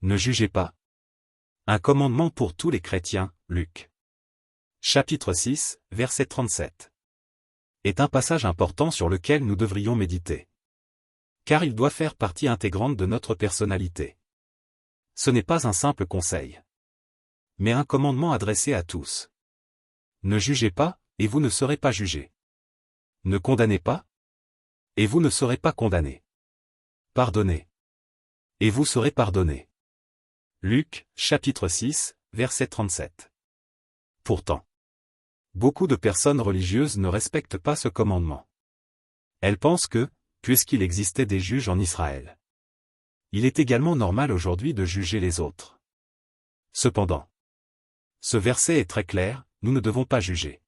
Ne jugez pas. Un commandement pour tous les chrétiens, Luc. Chapitre 6, verset 37. Est un passage important sur lequel nous devrions méditer. Car il doit faire partie intégrante de notre personnalité. Ce n'est pas un simple conseil, mais un commandement adressé à tous. Ne jugez pas, et vous ne serez pas jugés. Ne condamnez pas, et vous ne serez pas condamnés. Pardonnez, et vous serez pardonnés. Luc, chapitre 6, verset 37. Pourtant, beaucoup de personnes religieuses ne respectent pas ce commandement. Elles pensent que, puisqu'il existait des juges en Israël, il est également normal aujourd'hui de juger les autres. Cependant, ce verset est très clair, nous ne devons pas juger.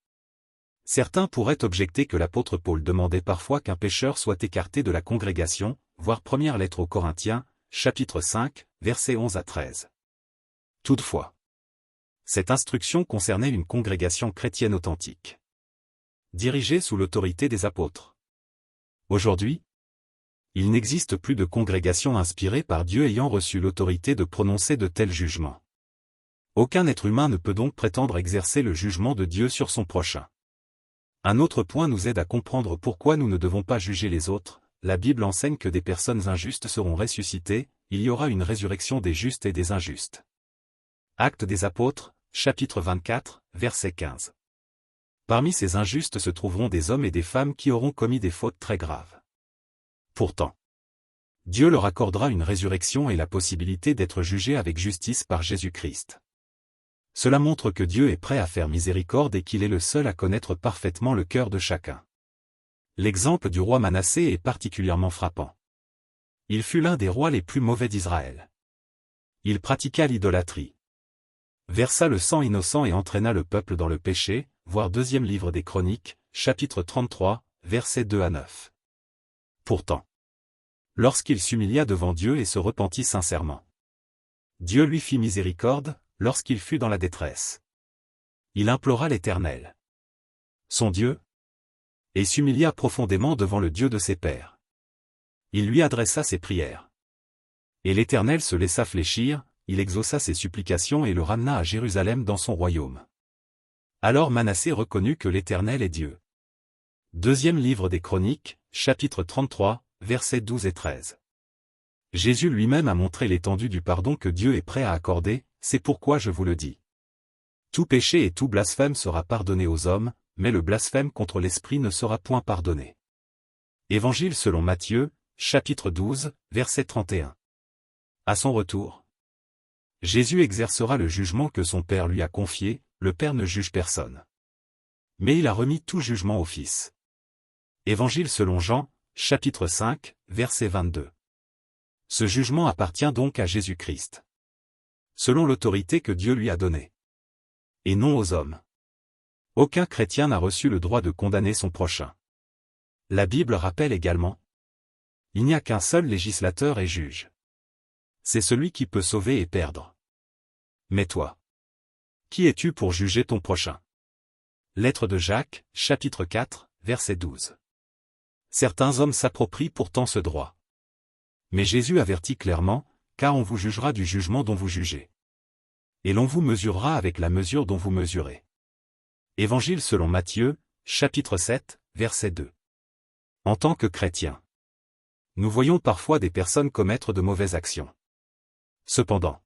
Certains pourraient objecter que l'apôtre Paul demandait parfois qu'un pécheur soit écarté de la congrégation, voir première lettre aux Corinthiens, chapitre 5, versets 11 à 13. Toutefois, cette instruction concernait une congrégation chrétienne authentique, dirigée sous l'autorité des apôtres. Aujourd'hui, il n'existe plus de congrégation inspirée par Dieu ayant reçu l'autorité de prononcer de tels jugements. Aucun être humain ne peut donc prétendre exercer le jugement de Dieu sur son prochain. Un autre point nous aide à comprendre pourquoi nous ne devons pas juger les autres. La Bible enseigne que des personnes injustes seront ressuscitées, il y aura une résurrection des justes et des injustes. Actes des Apôtres, chapitre 24, verset 15. Parmi ces injustes se trouveront des hommes et des femmes qui auront commis des fautes très graves. Pourtant, Dieu leur accordera une résurrection et la possibilité d'être jugés avec justice par Jésus-Christ. Cela montre que Dieu est prêt à faire miséricorde et qu'il est le seul à connaître parfaitement le cœur de chacun. L'exemple du roi Manassé est particulièrement frappant. Il fut l'un des rois les plus mauvais d'Israël. Il pratiqua l'idolâtrie, versa le sang innocent et entraîna le peuple dans le péché, voir deuxième livre des Chroniques, chapitre 33, versets 2 à 9. Pourtant, lorsqu'il s'humilia devant Dieu et se repentit sincèrement, Dieu lui fit miséricorde, lorsqu'il fut dans la détresse. Il implora l'Éternel, son Dieu, et s'humilia profondément devant le Dieu de ses pères. Il lui adressa ses prières. Et l'Éternel se laissa fléchir, il exauça ses supplications et le ramena à Jérusalem dans son royaume. Alors Manassé reconnut que l'Éternel est Dieu. Deuxième livre des Chroniques, chapitre 33, versets 12 et 13. Jésus lui-même a montré l'étendue du pardon que Dieu est prêt à accorder, c'est pourquoi je vous le dis. Tout péché et tout blasphème sera pardonné aux hommes, mais le blasphème contre l'Esprit ne sera point pardonné. Évangile selon Matthieu, chapitre 12, verset 31. À son retour, Jésus exercera le jugement que son Père lui a confié, le Père ne juge personne. Mais il a remis tout jugement au Fils. Évangile selon Jean, chapitre 5, verset 22. Ce jugement appartient donc à Jésus-Christ, selon l'autorité que Dieu lui a donnée, et non aux hommes. Aucun chrétien n'a reçu le droit de condamner son prochain. La Bible rappelle également: il n'y a qu'un seul législateur et juge. C'est celui qui peut sauver et perdre. Mais toi, qui es-tu pour juger ton prochain? Lettre de Jacques, chapitre 4, verset 12. Certains hommes s'approprient pourtant ce droit. Mais Jésus avertit clairement, car on vous jugera du jugement dont vous jugez. Et l'on vous mesurera avec la mesure dont vous mesurez. Évangile selon Matthieu, chapitre 7, verset 2. En tant que chrétiens, nous voyons parfois des personnes commettre de mauvaises actions. Cependant,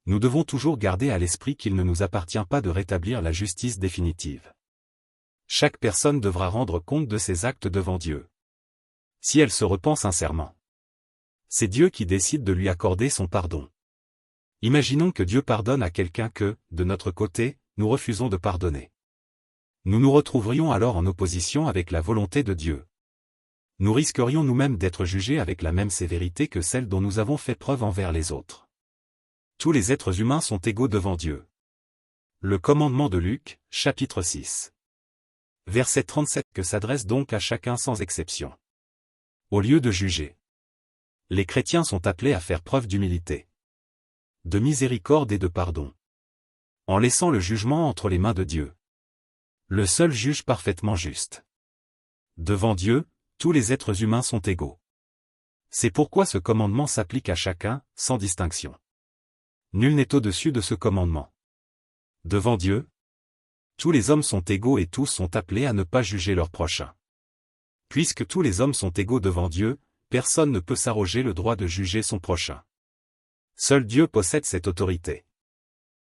nous devons toujours garder à l'esprit qu'il ne nous appartient pas de rétablir la justice définitive. Chaque personne devra rendre compte de ses actes devant Dieu, si elle se repent sincèrement. C'est Dieu qui décide de lui accorder son pardon. Imaginons que Dieu pardonne à quelqu'un que, de notre côté, nous refusons de pardonner. Nous nous retrouverions alors en opposition avec la volonté de Dieu. Nous risquerions nous-mêmes d'être jugés avec la même sévérité que celle dont nous avons fait preuve envers les autres. Tous les êtres humains sont égaux devant Dieu. Le commandement de Luc, chapitre 6. Verset 37 que s'adresse donc à chacun sans exception. Au lieu de juger, les chrétiens sont appelés à faire preuve d'humilité, de miséricorde et de pardon, en laissant le jugement entre les mains de Dieu, le seul juge parfaitement juste. Devant Dieu, tous les êtres humains sont égaux. C'est pourquoi ce commandement s'applique à chacun, sans distinction. Nul n'est au-dessus de ce commandement. Devant Dieu, tous les hommes sont égaux et tous sont appelés à ne pas juger leur prochain. Puisque tous les hommes sont égaux devant Dieu, personne ne peut s'arroger le droit de juger son prochain. Seul Dieu possède cette autorité.